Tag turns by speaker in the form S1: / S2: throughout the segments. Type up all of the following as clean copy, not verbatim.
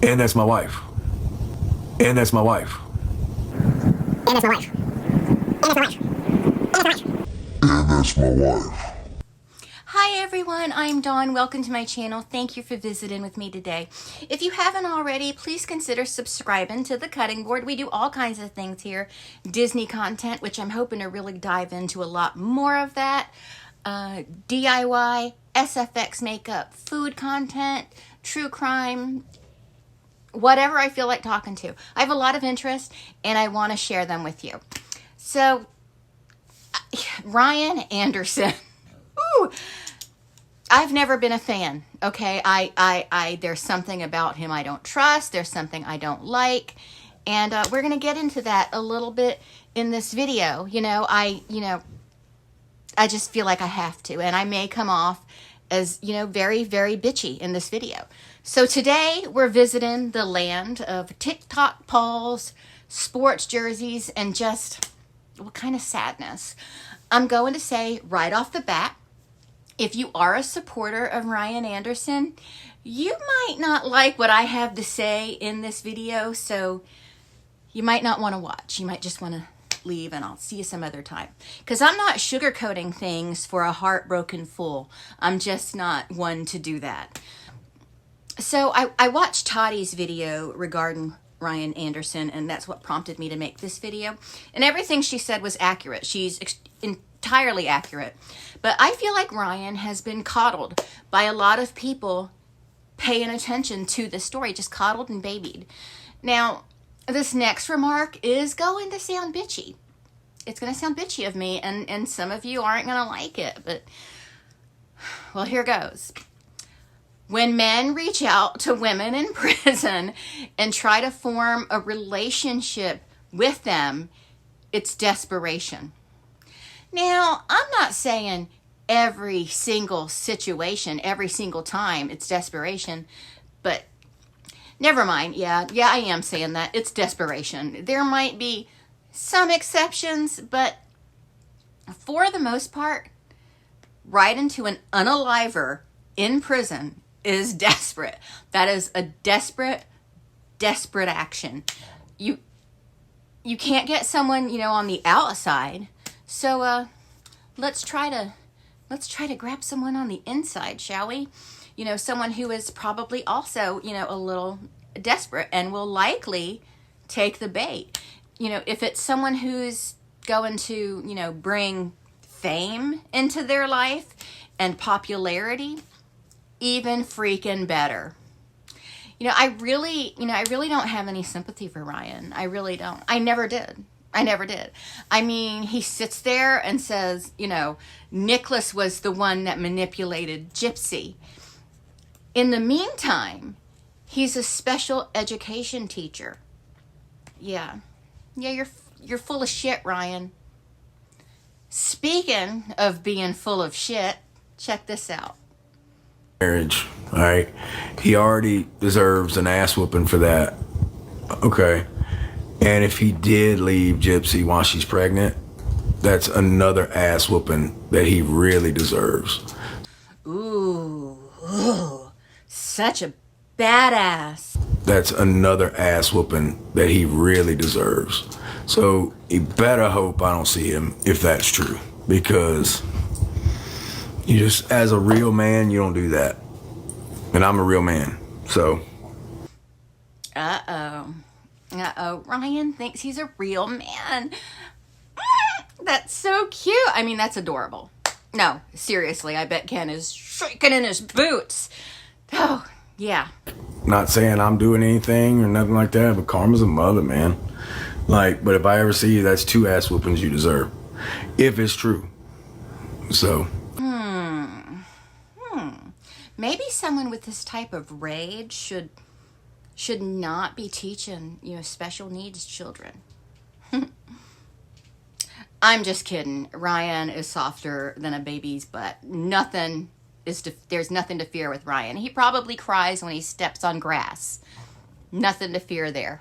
S1: And that's my wife. And that's my wife.
S2: And that's my wife. And that's my wife. And that's my wife.
S3: And that's my wife.
S4: Hi everyone, I'm Dawn. Welcome to my channel. Thank you for visiting with me today. If you haven't already, please consider subscribing to The Cutting Board. We do all kinds of things here. Disney content, which I'm hoping to really dive into a lot more of that. DIY, SFX makeup, food content, true crime, whatever I feel like talking to. I have a lot of interest and I want to share them with you. So, Ryan Anderson. Ooh, I've never been a fan, okay? There's something about him I don't trust. There's something I don't like. And we're going to get into that a little bit in this video. I just feel like I have to. And I may come off as, very, very bitchy in this video. So today we're visiting the land of TikTok polls, sports jerseys, and just what kind of sadness. I'm going to say right off the bat, if you are a supporter of Ryan Anderson, you might not like what I have to say in this video, so you might not want to watch. You might just want to leave and I'll see you some other time. Because I'm not sugarcoating things for a heartbroken fool. I'm just not one to do that. So I watched Tottie's video regarding Ryan Anderson, and that's what prompted me to make this video. And everything she said was accurate. She's entirely accurate. But I feel like Ryan has been coddled by a lot of people paying attention to the story, just coddled and babied. Now, this next remark is going to sound bitchy. It's going to sound bitchy of me, and some of you aren't going to like it, but, well, here goes. When men reach out to women in prison and try to form a relationship with them, it's desperation. Now, I'm not saying every single situation, every single time it's desperation, but never mind. Yeah, I am saying that. It's desperation. There might be some exceptions, but for the most part, right into an unaliver in prison is desperate. That is a desperate action. You can't get someone, on the outside. So let's try to grab someone on the inside, shall we? Someone who is probably also, a little desperate and will likely take the bait. If it's someone who's going to, bring fame into their life and popularity, even freaking better. I really don't have any sympathy for Ryan. I really don't. I never did. I mean, he sits there and says, Nicholas was the one that manipulated Gypsy. In the meantime, he's a special education teacher. Yeah, you're full of shit, Ryan. Speaking of being full of shit, check this out.
S1: Marriage, all right? He already deserves an ass whooping for that. Okay. And if he did leave Gypsy while she's pregnant, that's another ass whooping that he really deserves.
S4: Ooh, such a badass.
S1: That's another ass whooping that he really deserves. So you better hope I don't see him if that's true. Because you just, as a real man, you don't do that. And I'm a real man, so.
S4: Ryan thinks he's a real man. That's so cute. I mean, that's adorable. No, seriously, I bet Ken is shaking in his boots. Oh, yeah.
S1: Not saying I'm doing anything or nothing like that, but karma's a mother, man. But if I ever see you, that's 2 ass whoopings you deserve. If it's true. So.
S4: Maybe someone with this type of rage should not be teaching, special needs children. I'm just kidding. Ryan is softer than a baby's butt. There's nothing to fear with Ryan. He probably cries when he steps on grass. Nothing to fear there.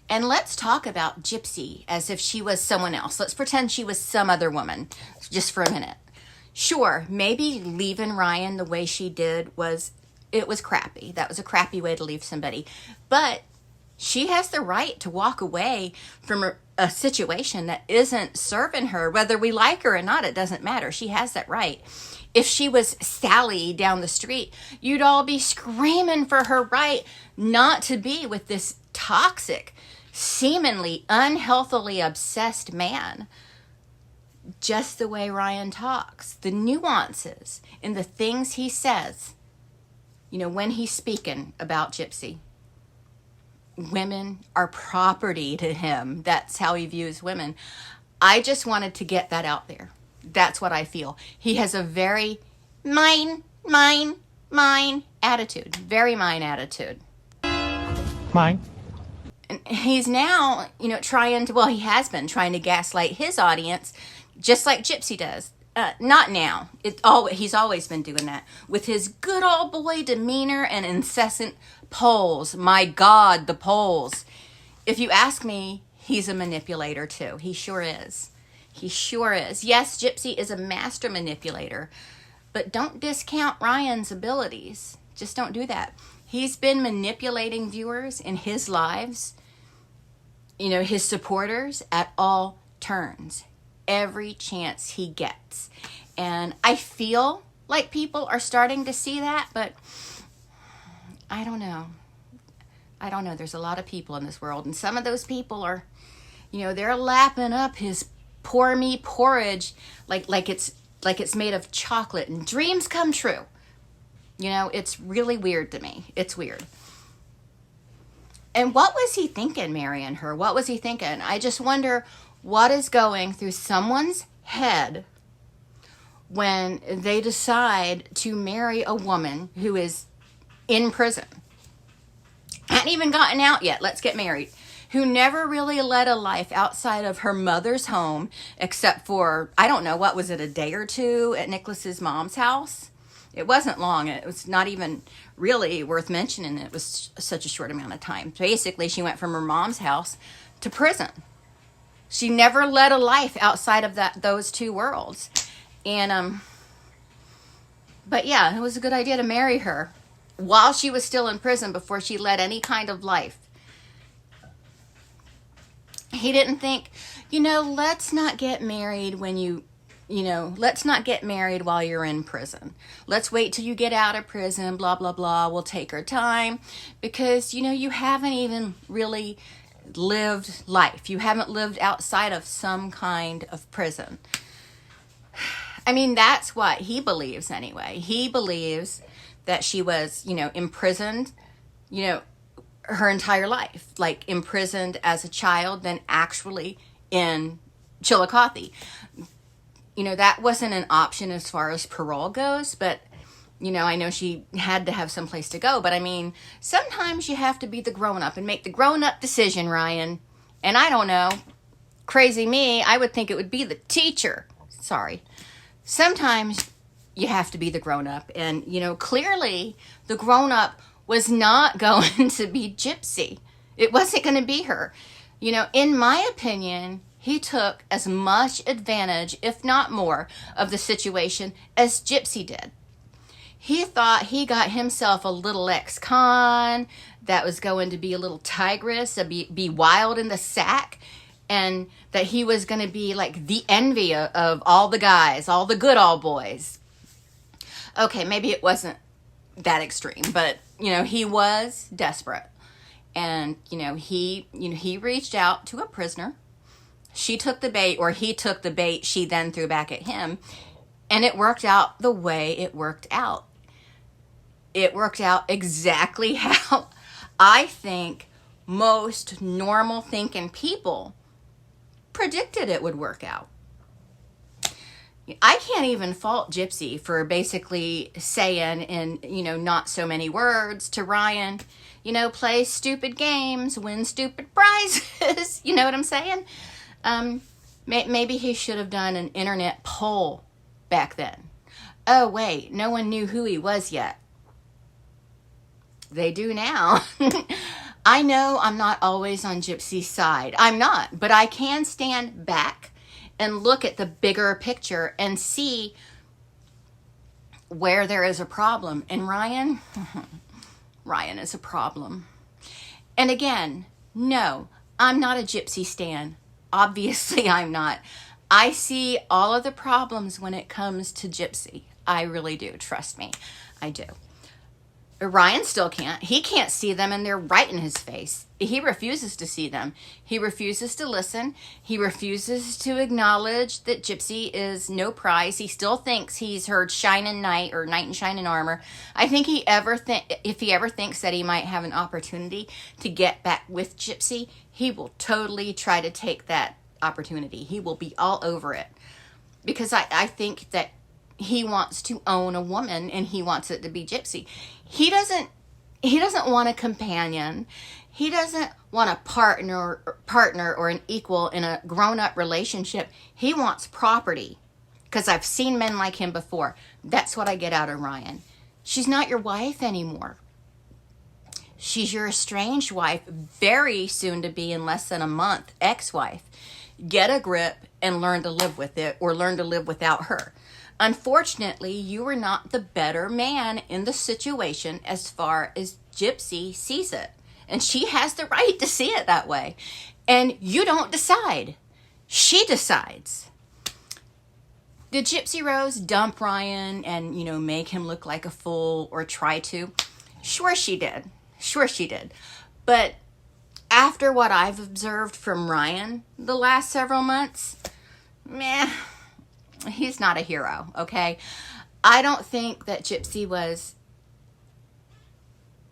S4: And let's talk about Gypsy as if she was someone else. Let's pretend she was some other woman just for a minute. Sure, maybe leaving Ryan the way she did was it was crappy. That was a crappy way to leave somebody. But she has the right to walk away from a situation that isn't serving her. Whether we like her or not, it doesn't matter. She has that right. If she was Sally down the street, you'd all be screaming for her right not to be with this toxic, seemingly unhealthily obsessed man. Just the way Ryan talks, the nuances in the things he says, you know, when he's speaking about Gypsy. Women are property to him. That's how he views women. I just wanted to get that out there. That's what I feel. He has a very mine attitude. Very mine attitude.
S5: Mine.
S4: And he's now, you know, he has been trying to gaslight his audience, just like Gypsy does. Not now. He's always been doing that with his good old boy demeanor and incessant polls. My God, the polls. If you ask me, he's a manipulator too. He sure is. He sure is. Yes, Gypsy is a master manipulator, but don't discount Ryan's abilities. Just don't do that. He's been manipulating viewers in his lives, you know, his supporters at all turns. Every chance he gets. And I feel like people are starting to see that, but I don't know. There's a lot of people in this world, and some of those people are, you know, they're lapping up his pour me porridge like it's made of chocolate and dreams come true. You know, it's really weird to me. It's weird. And what was he thinking, marrying her? What was he thinking? I just wonder what is going through someone's head when they decide to marry a woman who is in prison. Hadn't even gotten out yet. Let's get married. Who never really led a life outside of her mother's home, except for, I don't know, what was it, a day or two at Nicholas's mom's house? It wasn't long. It was not even really worth mentioning. It was such a short amount of time. Basically, she went from her mom's house to prison. She never led a life outside of those two worlds. And, but yeah, it was a good idea to marry her while she was still in prison before she led any kind of life. He didn't think, you know, let's not get married let's not get married while you're in prison. Let's wait till you get out of prison, blah, blah, blah. We'll take our time because, you know, you haven't even really lived life. You haven't lived outside of some kind of prison. I mean, that's what he believes anyway. He believes that she was, you know, imprisoned, you know, her entire life, like imprisoned as a child, then actually in Chillicothe. You know, that wasn't an option as far as parole goes, but, you know, I know she had to have some place to go, but I mean, sometimes you have to be the grown-up and make the grown-up decision, Ryan. And I don't know, crazy me, I would think it would be the teacher. Sorry. Sometimes you have to be the grown-up, and, you know, clearly the grown-up was not going to be Gypsy. It wasn't going to be her. You know, in my opinion, he took as much advantage, if not more, of the situation as Gypsy did. He thought he got himself a little ex-con that was going to be a little tigress, be wild in the sack, and that he was going to be like the envy of all the guys, all the good old boys. Okay, maybe it wasn't that extreme, but, you know, he was desperate. And, he reached out to a prisoner. She took the bait, or he took the bait she then threw back at him. And it worked out the way it worked out. It worked out exactly how I think most normal thinking people predicted it would work out. I can't even fault Gypsy for basically saying in, not so many words to Ryan, play stupid games, win stupid prizes. You know what I'm saying? Maybe he should have done an internet poll back then. Oh, wait, no one knew who he was yet. They do now. I know I'm not always on Gypsy's side. I'm not, but I can stand back and look at the bigger picture and see where there is a problem. And Ryan, Ryan is a problem. And again, no, I'm not a Gypsy stan. Obviously, I'm not. I see all of the problems when it comes to Gypsy. I really do. Trust me. I do. Ryan still can't. He can't see them, and they're right in his face. He refuses to see them. He refuses to listen. He refuses to acknowledge that Gypsy is no prize. He still thinks he's her shining knight or knight in shining armor. I think if he ever thinks that he might have an opportunity to get back with Gypsy, he will totally try to take that opportunity. He will be all over it. Because I think that he wants to own a woman, and he wants it to be Gypsy. He doesn't want a companion. He doesn't want a partner or an equal in a grown-up relationship. He wants property. Because I've seen men like him before. That's what I get out of Ryan. She's not your wife anymore. She's your estranged wife, very soon to be, in less than a month, ex-wife. Get a grip and learn to live with it, or learn to live without her. Unfortunately, you were not the better man in the situation as far as Gypsy sees it. And she has the right to see it that way. And you don't decide. She decides. Did Gypsy Rose dump Ryan and, make him look like a fool, or try to? Sure she did. Sure she did. But after what I've observed from Ryan the last several months, he's not a hero, okay? I don't think that Gypsy was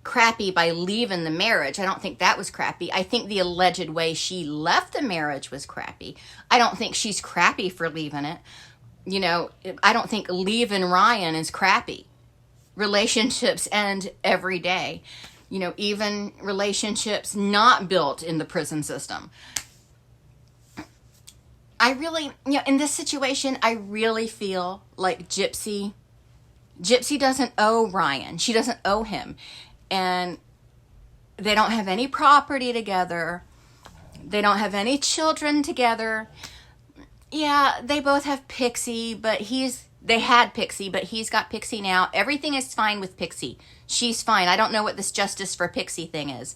S4: crappy by leaving the marriage. I don't think that was crappy. I think the alleged way she left the marriage was crappy. I don't think she's crappy for leaving it. I don't think leaving Ryan is crappy. Relationships end every day. Even relationships not built in the prison system. I really, in this situation, I really feel like Gypsy doesn't owe Ryan. She doesn't owe him. And they don't have any property together. They don't have any children together. Yeah, they both have Pixie, but they had Pixie, but he's got Pixie now. Everything is fine with Pixie. She's fine. I don't know what this justice for Pixie thing is.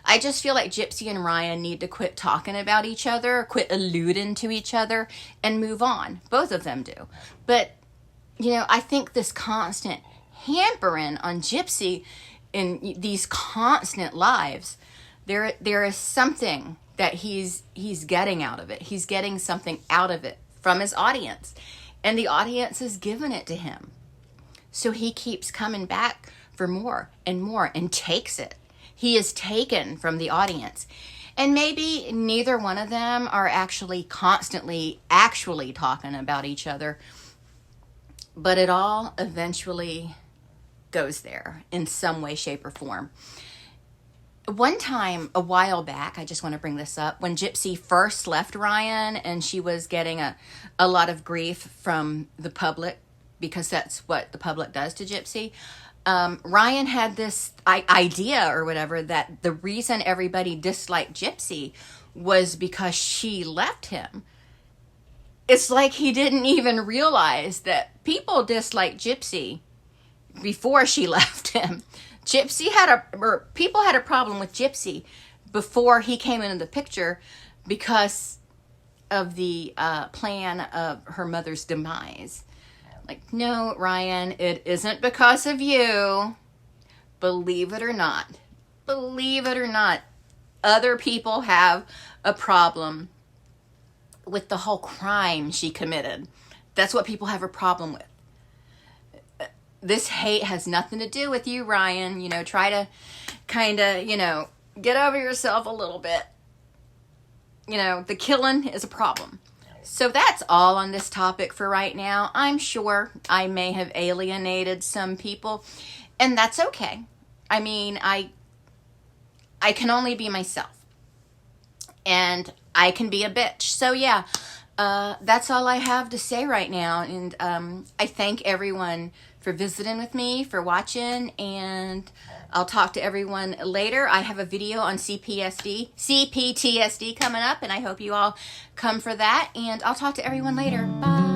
S4: I just feel like Gypsy and Ryan need to quit talking about each other, quit alluding to each other, and move on. Both of them do. But, I think this constant hampering on Gypsy in these constant lives, there is something that he's getting out of it. He's getting something out of it from his audience. And the audience is giving it to him. So he keeps coming back for more and more and takes it. He is taken from the audience. And maybe neither one of them are actually constantly actually talking about each other. But it all eventually goes there in some way, shape, or form. One time, a while back, I just want to bring this up, when Gypsy first left Ryan and she was getting a lot of grief from the public, because that's what the public does to Gypsy, Ryan had this idea or whatever that the reason everybody disliked Gypsy was because she left him. It's like he didn't even realize that people disliked Gypsy before she left him. People had a problem with Gypsy before he came into the picture because of the plan of her mother's demise. Like, no, Ryan, it isn't because of you. Believe it or not. Believe it or not. Other people have a problem with the whole crime she committed. That's what people have a problem with. This hate has nothing to do with you, Ryan. Try to kind of, get over yourself a little bit. The killing is a problem. So that's all on this topic for right now. I'm sure I may have alienated some people, and that's okay. I mean, I can only be myself, and I can be a bitch. So yeah, that's all I have to say right now. And I thank everyone for visiting with me, for watching, and I'll talk to everyone later. I have a video on CPTSD coming up, and I hope you all come for that, and I'll talk to everyone later. Bye.